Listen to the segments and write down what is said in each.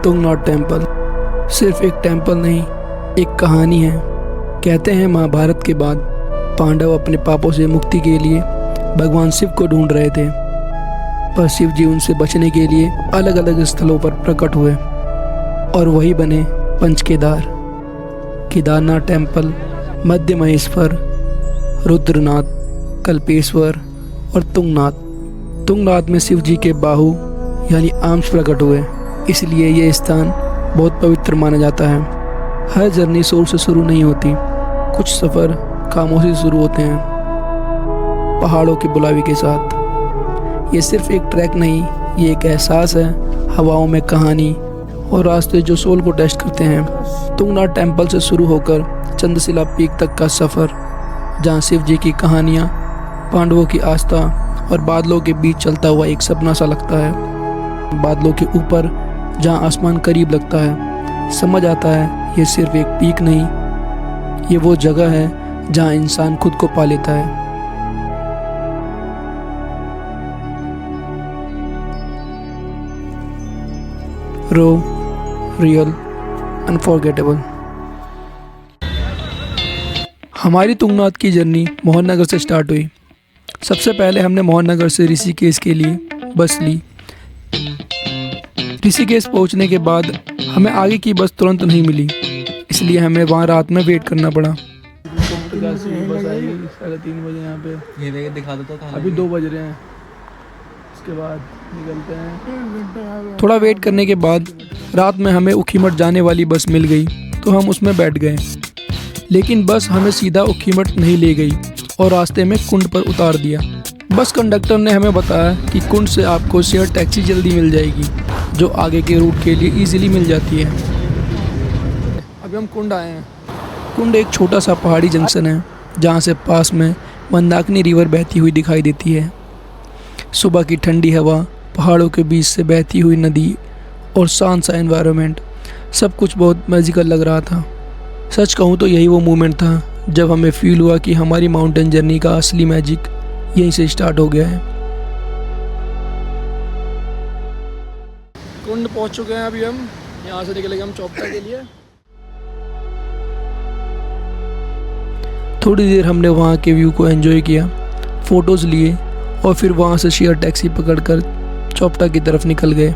Tungnath temple सिर्फ एक temple नहीं, एक कहानी है। कहते हैं महाभारत के बाद पांडव अपने पापों से मुक्ति के लिए भगवान शिव को ढूंढ रहे थे, पर शिव जी उनसे बचने के लिए अलग अलग स्थलों पर प्रकट हुए और वही बने पंचकेदार, केदारनाथ टेम्पल, मध्य महेश्वर, रुद्रनाथ, कल्पेश्वर और तुंगनाथ। तुंगनाथ में शिव जी के बाहु यानी आर्म्स प्रकट हुए, इसलिए ये स्थान बहुत पवित्र माना जाता है। हर जर्नी शोर से शुरू नहीं होती, कुछ सफ़र खामोशी से शुरू होते हैं, पहाड़ों के बुलावे के साथ। ये सिर्फ एक ट्रैक नहीं, ये एक एहसास है, हवाओं में कहानी और रास्ते जो सोल को टेस्ट करते हैं। तुंगनाथ टेम्पल से शुरू होकर चंद्रशिला पीक तक का सफ़र, जहाँ शिव जी की कहानियाँ, पांडवों की आस्था और बादलों के बीच चलता हुआ एक सपना सा लगता है। बादलों के ऊपर जहाँ आसमान करीब लगता है, समझ आता है ये सिर्फ एक पीक नहीं, ये वो जगह है जहाँ इंसान खुद को पा लेता है। रो रियल अनफॉरगेटेबल। हमारी तुंगनाथ की जर्नी मोहन नगर से स्टार्ट हुई। सबसे पहले हमने मोहन नगर से ऋषिकेश के लिए बस ली। ऋषिकेश पहुंचने के बाद हमें आगे की बस तुरंत नहीं मिली, इसलिए हमें वहां रात में वेट करना पड़ा। बस आएगी 3:30 बजे यहाँ पे, ये दिखा देता था। अभी 2 बज रहे हैं, इसके बाद निकलते हैं। थोड़ा वेट करने के बाद रात में हमें ऊखीमठ जाने वाली बस मिल गई, तो हम उसमें बैठ गए। लेकिन बस हमें सीधा ऊखीमठ नहीं ले गई और रास्ते में कुंड पर उतार दिया। बस कंडक्टर ने हमें बताया कि कुंड से आपको शेयर टैक्सी जल्दी मिल जाएगी, जो आगे के रूट के लिए इजीली मिल जाती है। अभी हम कुंड आए हैं। कुंड एक छोटा सा पहाड़ी जंक्शन है, जहाँ से पास में मंदाकिनी रिवर बहती हुई दिखाई देती है। सुबह की ठंडी हवा, पहाड़ों के बीच से बहती हुई नदी और शांत सा एनवायरनमेंट, सब कुछ बहुत मैजिकल लग रहा था। सच कहूँ तो यही वो मोमेंट था जब हमें फील हुआ कि हमारी माउंटेन जर्नी का असली मैजिक यहीं से स्टार्ट हो गया है। कुंड पहुंच चुके हैं। अभी हम यहाँ से निकलेंगे हम चौपटा के लिए। थोड़ी देर हमने वहाँ के व्यू को एंजॉय किया, फ़ोटोज़ लिए और फिर वहाँ से शेयर टैक्सी पकड़कर चौपटा की तरफ निकल गए,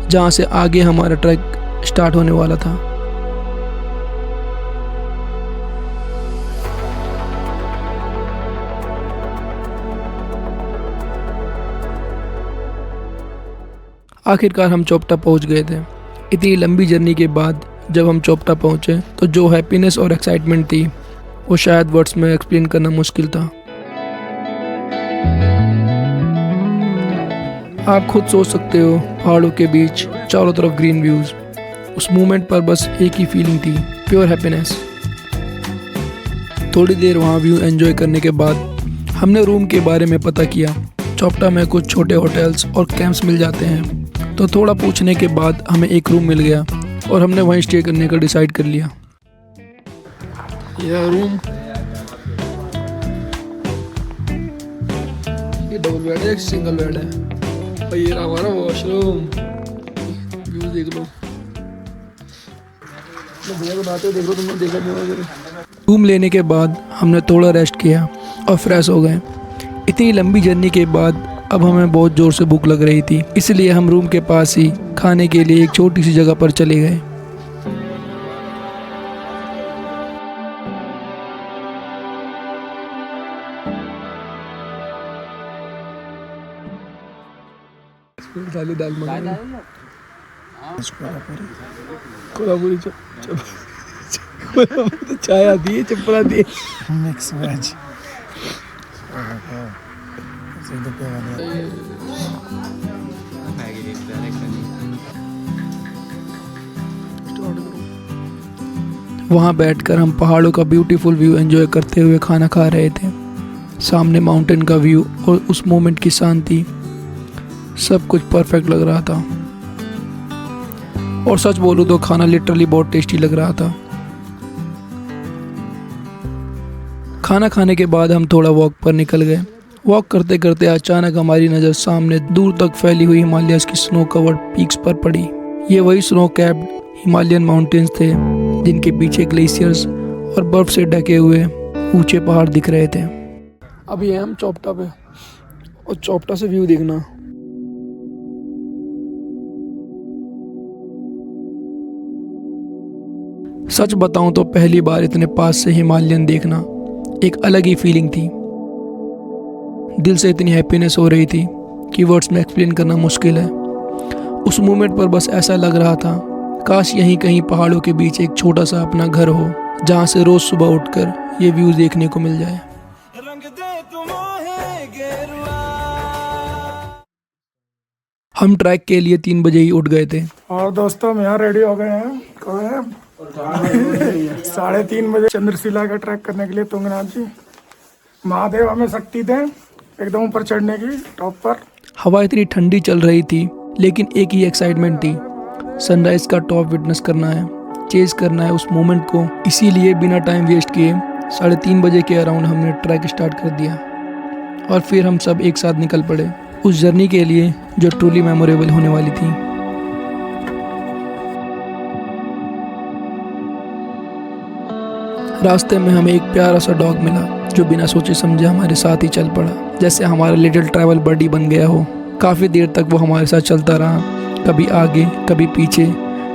जहाँ से आगे हमारा ट्रैक स्टार्ट होने वाला था। आखिरकार हम चौपटा पहुंच गए थे। इतनी लंबी जर्नी के बाद जब हम चौपटा पहुंचे तो जो हैप्पीनेस और एक्साइटमेंट थी वो शायद वर्ड्स में एक्सप्लेन करना मुश्किल था। आप खुद सोच सकते हो, पहाड़ों के बीच चारों तरफ ग्रीन व्यूज़। उस मोमेंट पर बस एक ही फीलिंग थी, प्योर हैप्पीनेस। थोड़ी देर वहाँ व्यू एंजॉय करने के बाद हमने रूम के बारे में पता किया। चौपटा में कुछ छोटे होटल्स और कैंप्स मिल जाते हैं, तो थोड़ा पूछने के बाद हमें एक रूम मिल गया और हमने वहीं स्टे करने का डिसाइड कर लिया। यह रूम, ये डबल बेड है, एक सिंगल बेड है और ये हमारा वॉशरूम। व्यू देख लो, भैया को बनाते देख लो, तुमने देखा नहीं होगा। रूम लेने के बाद हमने थोड़ा रेस्ट किया और फ्रेश हो गए। इतनी लंबी जर्नी के बाद अब हमें बहुत ज़ोर से भूख लग रही थी, इसलिए हम रूम के पास ही खाने के लिए एक छोटी सी जगह पर चले गए। दाल कोल्हापुरी चाय आती है, चप्पल आती है, मिक्स वेज। वहाँ बैठकर हम पहाड़ों का ब्यूटीफुल व्यू एंजॉय करते हुए खाना खा रहे थे। सामने माउंटेन का व्यू और उस मोमेंट की शांति, सब कुछ परफेक्ट लग रहा था। और सच बोलूँ तो खाना लिटरली बहुत टेस्टी लग रहा था। खाना खाने के बाद हम थोड़ा वॉक पर निकल गए। वॉक करते करते अचानक हमारी नज़र सामने दूर तक फैली हुई हिमालयस की स्नो कवर्ड पीक्स पर पड़ी। ये वही स्नो कैप्ड हिमालयन माउंटेन्स थे जिनके पीछे ग्लेशियर्स और बर्फ से ढके हुए ऊंचे पहाड़ दिख रहे थे। अभी हम चौपटा पे और चौपटा से व्यू देखना। सच बताऊं तो पहली बार इतने पास से हिमालयन देखना एक अलग ही फीलिंग थी। दिल से इतनी हैप्पीनेस हो रही थी कि वर्ड्स में एक्सप्लेन करना मुश्किल है। उस मोमेंट पर बस ऐसा लग रहा था काश यहीं कहीं पहाड़ों के बीच एक छोटा सा अपना घर हो जहाँ से रोज सुबह उठकर ये व्यूज देखने को मिल जाए। हम ट्रैक के लिए 3 बजे ही उठ गए थे। और दोस्तों हम यहाँ रेडी हो गए हैं। कौन है? 3:30 बजे चंद्रशिला का ट्रैक करने के लिए तुंगनाथ जी महादेव हमें शक्ति दें एकदम ऊपर चढ़ने की टॉप पर। हवा इतनी ठंडी चल रही थी लेकिन एक ही एक्साइटमेंट थी, सनराइज का टॉप विटनेस करना है, चेज करना है उस मोमेंट को। इसीलिए बिना टाइम वेस्ट किए 3:30 बजे के अराउंड हमने ट्रैक स्टार्ट कर दिया और फिर हम सब एक साथ निकल पड़े उस जर्नी के लिए जो ट्रूली मेमोरेबल होने वाली थी। रास्ते में हमें एक प्यारा सा डॉग मिला जो बिना सोचे समझे हमारे साथ ही चल पड़ा, जैसे हमारा लिटिल ट्रैवल बडी बन गया हो। काफ़ी देर तक वो हमारे साथ चलता रहा, कभी आगे कभी पीछे,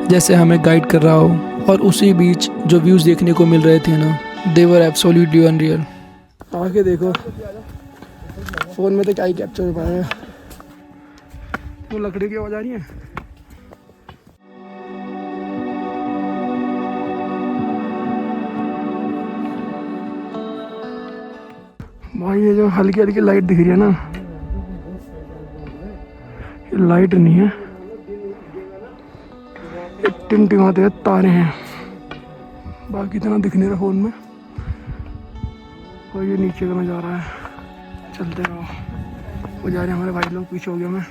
जैसे हमें गाइड कर रहा हो। और उसी बीच जो व्यूज़ देखने को मिल रहे थे ना, दे वर एब्सोल्युटली अनरियल। आगे देखो, फ़ोन में तो क्या ही कैप्चर हो पाएगा। वो लकड़ी की आवाज़ आ रही है। भाई ये जो हल्की हल्की लाइट दिख रही है ना, ये लाइट नहीं है, ये टिमटिमाते तारे हैं, बाकी इतना दिख नहीं रहा फोन में। और ये नीचे का नज़ारा है, चलते रहो। वो जा रहे हैं हमारे भाई लोग, पीछे हो गया मैं।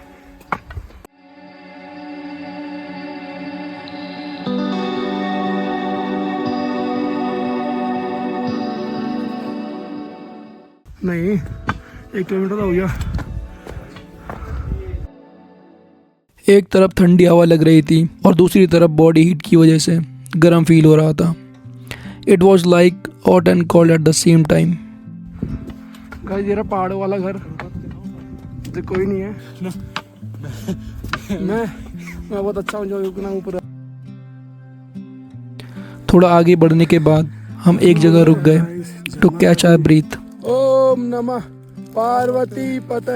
नहीं, 1 किलोमीटर तो हो गया। एक तरफ ठंडी हवा लग रही थी और दूसरी तरफ बॉडी हीट की वजह से गर्म फील हो रहा था। It was like hot and cold at the same time. Guys ये रहा पहाड़ों वाला घर, तो कोई नहीं है। मैं बहुत अच्छा हूँ जो ऊपर। थोड़ा आगे बढ़ने के बाद हम एक जगह रुक गए टू कैच आवर ब्रीथ। ओम नमः पार्वती पते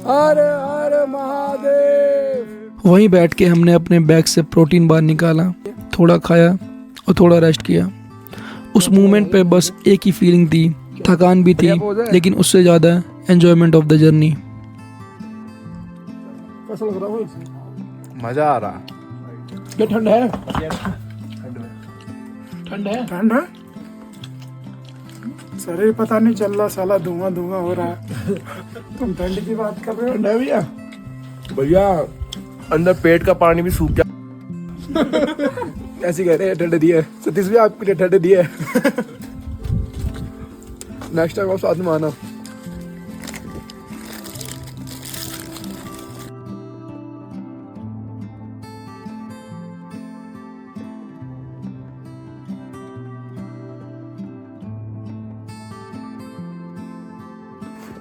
हर हर महादेव। वहीं बैठ के हमने अपने बैग से प्रोटीन बार निकाला, थोड़ा खाया और थोड़ा रेस्ट किया। उस मोमेंट पे बस एक ही फीलिंग थी, थकान भी थी लेकिन उससे ज़्यादा एंजॉयमेंट ऑफ द जर्नी। कैसा लग रहा है? मजा आ रहा। क्या ठंड है? ठंड है? ठंड है, शरीर पता नहीं चल रहा, साला धुआं धुआं हो रहा है। तुम ठंड की बात कर रहे हो? ठंड है भैया, भैया अंदर पेट का पानी भी सूख गया। ऐसी कह रहे हैं ठंड दी है। सतीश भी आपके लिए ठंड दी है। नेक्स्ट टाइम आप साथ में आना।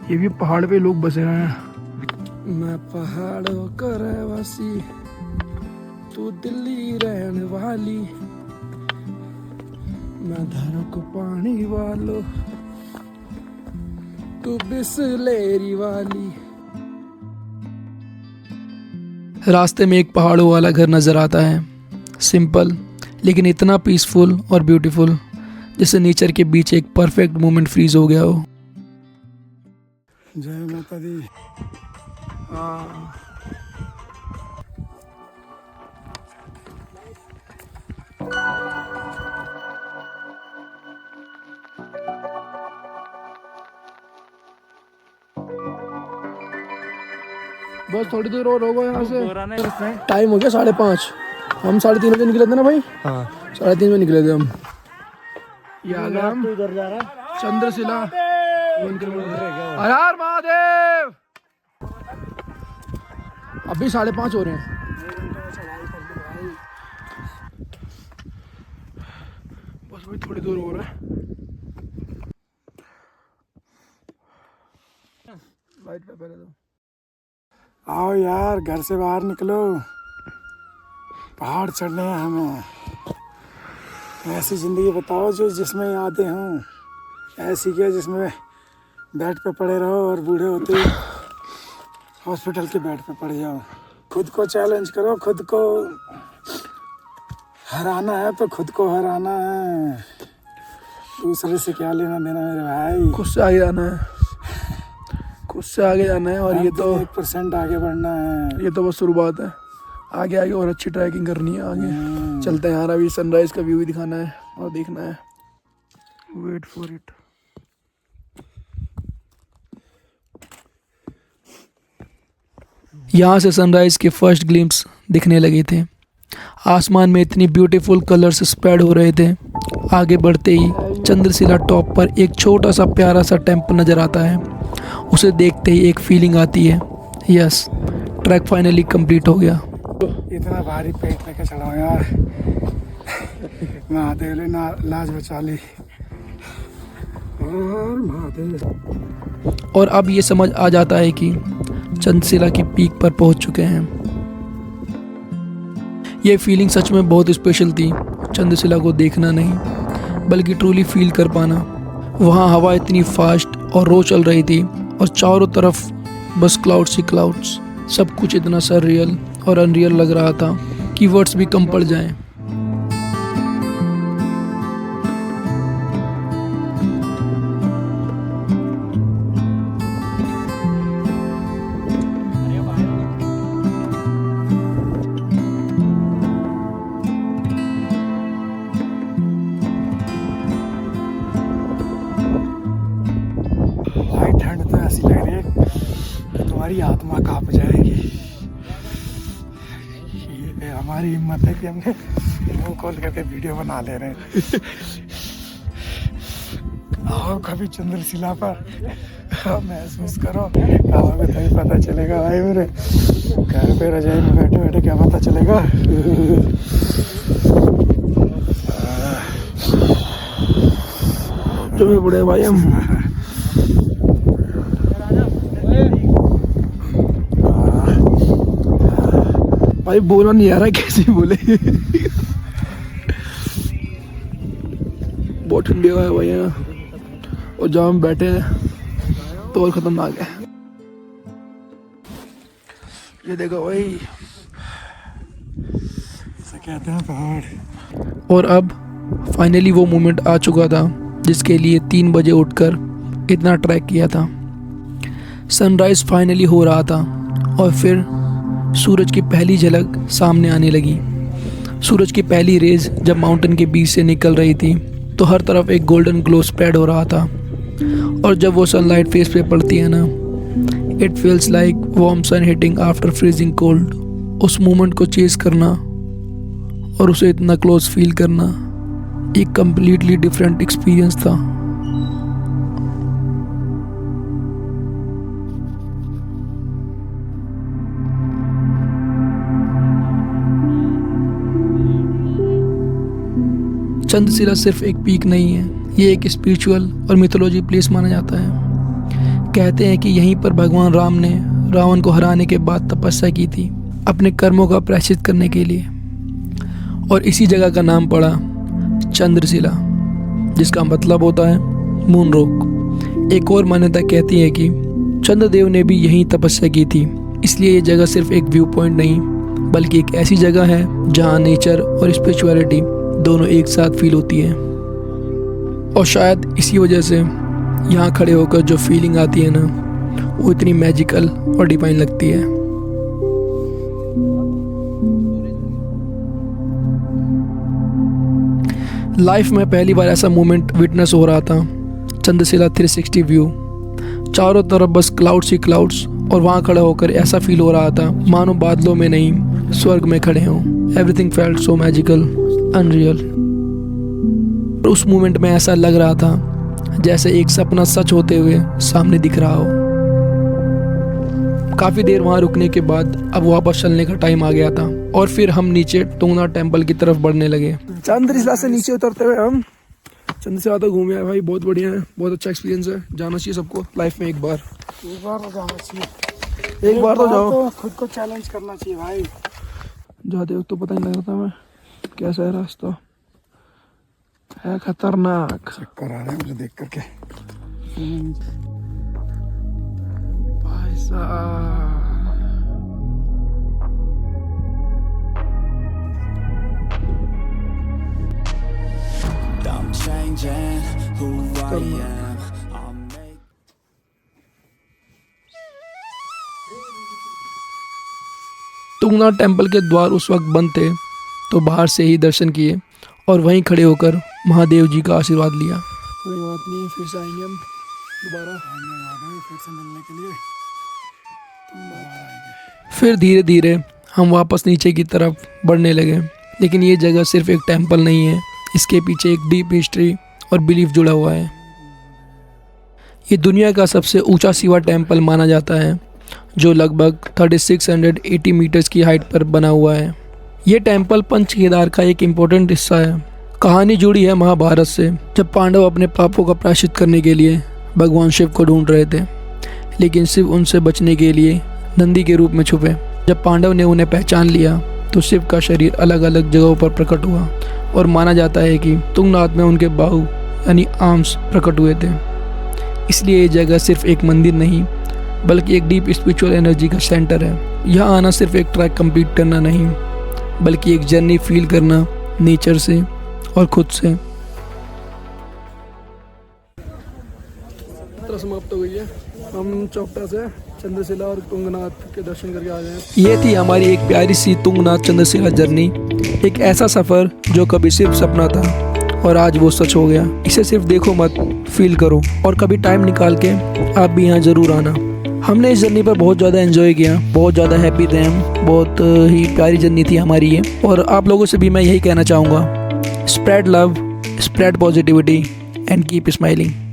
ये भी पहाड़ पे लोग बसे हैं। मैं पहाड़ों का रहवासी, तू दिल्ली रहने वाली, मैं धारों को पानी वालो, तू बिसलेरी वाली। रास्ते में एक पहाड़ों वाला घर नजर आता है, सिंपल लेकिन इतना पीसफुल और ब्यूटीफुल, जैसे नेचर के बीच एक परफेक्ट मोमेंट फ्रीज हो गया हो। जय माता दी। बस थोड़ी देर और होगा यहाँ से। टाइम हो गया 5:30। हम 3:30 बजे निकले थे ना भाई। हाँ 3:30 बजे निकले थे हम। ये आ गए हम चंद्रशिला। हर हर महादेव। अभी 5:30 हो रहे हैं। अभी थोड़ी दूर हो रहा है। लाइट पे पहले तो आओ यार, घर से बाहर निकलो, पहाड़ चढ़ने हैं हमें। ऐसी ज़िंदगी बताओ जो जिसमें यादें हों, ऐसी क्या जिसमें बेड पे पड़े रहो और बूढ़े होते ही हॉस्पिटल के बेड पे पड़ जाओ। खुद को चैलेंज करो, खुद को हराना है तो खुद को हराना है, दूसरे से क्या लेना देना मेरे भाई। खुद से आगे जाना है, खुद से आगे जाना है। और ये तो 1% आगे बढ़ना है। ये तो बस शुरुआत है, आगे आगे और अच्छी ट्रैकिंग करनी है। आगे चलते हैं यार, अभी सनराइज का व्यू भी दिखाना है और देखना है। Wait for it. यहाँ से सनराइज के फर्स्ट ग्लिम्स दिखने लगे थे। आसमान में इतनी ब्यूटीफुल कलर्स स्प्रेड हो रहे थे। आगे बढ़ते ही चंद्रशिला टॉप पर एक छोटा सा प्यारा सा टेम्पल नज़र आता है। उसे देखते ही एक फीलिंग आती है, यस, ट्रैक फाइनली कंप्लीट हो गया। इतना भारी पेट लेके चढ़ा हूं यार, महादेव ने लाज बचा ली। और महादेव। और अब ये समझ आ जाता है कि चंद्रशिला की पीक पर पहुंच चुके हैं। ये फीलिंग सच में बहुत स्पेशल थी। चंद्रशिला को देखना नहीं बल्कि ट्रूली फील कर पाना। वहाँ हवा इतनी फास्ट और रो चल रही थी और चारों तरफ बस क्लाउड्स ही क्लाउड्स। सब कुछ इतना सररियल और अनरियल लग रहा था कि वर्ड्स भी कम पड़ जाएं। भाई ठंड तो ऐसी लग रही है कि तुम्हारी आत्मा कांप जाएगी। ये हमारी हिम्मत है कि हमने मुंह खोल करके वीडियो बना ले रहे हैं। आओ कभी चंद्रशिला पर महसूस करो, आओगे तभी पता चलेगा भाई। मेरे घर पे रजाई में बैठे बैठे क्या पता चलेगा। जो बड़े भाई हम भाई बोला नहीं आ रहा, कैसे बोले। बहुत ठंडी हवा है भाई यहाँ, और जहाँ हम बैठे हैं तो और खतरनाक है। ये देखो भाई, इसे कहते हैं पहाड़। और अब फाइनली वो मोमेंट आ चुका था जिसके लिए 3 बजे उठकर इतना ट्रैक किया था। सनराइज फाइनली हो रहा था और फिर सूरज की पहली झलक सामने आने लगी। सूरज की पहली रेज जब माउंटेन के बीच से निकल रही थी तो हर तरफ एक गोल्डन ग्लो स्प्रेड हो रहा था। और जब वो सनलाइट फेस पे पड़ती है ना, it feels like warm sun hitting after freezing cold. उस मोमेंट को चेज करना और उसे इतना क्लोज फील करना एक कम्प्लीटली डिफरेंट एक्सपीरियंस था। चंद्रशिला सिर्फ एक पीक नहीं है, ये एक स्पिरिचुअल और मिथोलॉजी प्लेस माना जाता है। कहते हैं कि यहीं पर भगवान राम ने रावण को हराने के बाद तपस्या की थी अपने कर्मों का प्रायश्चित करने के लिए, और इसी जगह का नाम पड़ा चंद्रशिला, जिसका मतलब होता है मून रॉक। एक और मान्यता कहती है कि चंद्रदेव ने भी यहीं तपस्या की थी, इसलिए ये जगह सिर्फ एक व्यू पॉइंट नहीं बल्कि एक ऐसी जगह है जहाँ नेचर और स्पिरिचुअलिटी दोनों एक साथ फील होती है। और शायद इसी वजह से यहाँ खड़े होकर जो फीलिंग आती है ना, वो इतनी मैजिकल और डिवाइन लगती है। लाइफ में पहली बार ऐसा मोमेंट विटनेस हो रहा था। चंद्रशिला 360 व्यू, चारों तरफ बस क्लाउड्स ही क्लाउड्स, और वहाँ खड़ा होकर ऐसा फील हो रहा था मानो बादलों में नहीं स्वर्ग में खड़े हों। Everything felt so magical, unreal. उस मोमेंट में ऐसा लग रहा था जैसे एक सपना सच होते हुए सामने दिख रहा हो। काफ़ी देर वहाँ रुकने के बाद अब वापस चलने का टाइम आ गया था और फिर हम नीचे टोंगनाथ टेम्पल की तरफ बढ़ने लगे। चंद्रशिला से नीचे उतरते हुए हम चंद्रशिला तो घूमे हैं भाई, बहुत बढ़िया है, बहुत अच्छा एक्सपीरियंस है, जाना चाहिए सबको लाइफ में एक बार। एक बार तो जाना चाहिए, एक बार तो जाओ। तो खुद को चैलेंज करना चाहिए भाई। जाते वक्त तो पता नहीं लग रहा था मैं कैसा है रास्ता, है खतरनाक। चक्कर आ रहा है मुझे देख करके। भाई साहब I'm changing who I am. I'll make Tungnath temple के द्वार उस वक्त बंद थे तो बाहर से ही दर्शन किए और वहीं खड़े होकर महादेव जी का आशीर्वाद लिया। कोई बात नहीं, फिर से आएंगे हम दोबारा। फिर से मिलने के लिए दोबारा आएंगे। फिर धीरे धीरे हम वापस नीचे की तरफ बढ़ने लगे, लेकिन ये जगह सिर्फ एक टेम्पल नहीं है, इसके पीछे एक डीप हिस्ट्री और बिलीफ जुड़ा हुआ है। ये दुनिया का सबसे ऊंचा शिवा टेम्पल माना जाता है, जो लगभग 3680 मीटर्स की हाइट पर बना हुआ है। ये टेम्पल पंच केदार का एक इम्पोर्टेंट हिस्सा है। कहानी जुड़ी है महाभारत से, जब पांडव अपने पापों का प्रायश्चित करने के लिए भगवान शिव को ढूंढ रहे थे, लेकिन शिव उनसे बचने के लिए नंदी के रूप में छुपे। जब पांडव ने उन्हें पहचान लिया तो शिव का शरीर अलग अलग जगहों पर प्रकट हुआ और माना जाता है कि तुंगनाथ में उनके बाहु यानी आर्म्स प्रकट हुए थे। इसलिए ये जगह सिर्फ एक मंदिर नहीं बल्कि एक डीप स्पिरिचुअल एनर्जी का सेंटर है। यहाँ आना सिर्फ एक ट्रैक कंप्लीट करना नहीं बल्कि एक जर्नी फील करना नेचर से और खुद से। यात्रा समाप्त हो गई है, हम चौपटा से चंद्रशिला और तुंगनाथ के दर्शन करके आ गए हैं। ये थी हमारी एक प्यारी सी तुंगनाथ चंद्रशिला जर्नी, एक ऐसा सफ़र जो कभी सिर्फ सपना था और आज वो सच हो गया। इसे सिर्फ देखो मत, फील करो, और कभी टाइम निकाल के आप भी यहाँ ज़रूर आना। हमने इस जर्नी पर बहुत ज़्यादा एंजॉय किया, बहुत ज़्यादा हैप्पी थे हम, बहुत ही प्यारी जर्नी थी हमारी ये। और आप लोगों से भी मैं यही कहना चाहूँगा, spread love, spread positivity and keep smiling.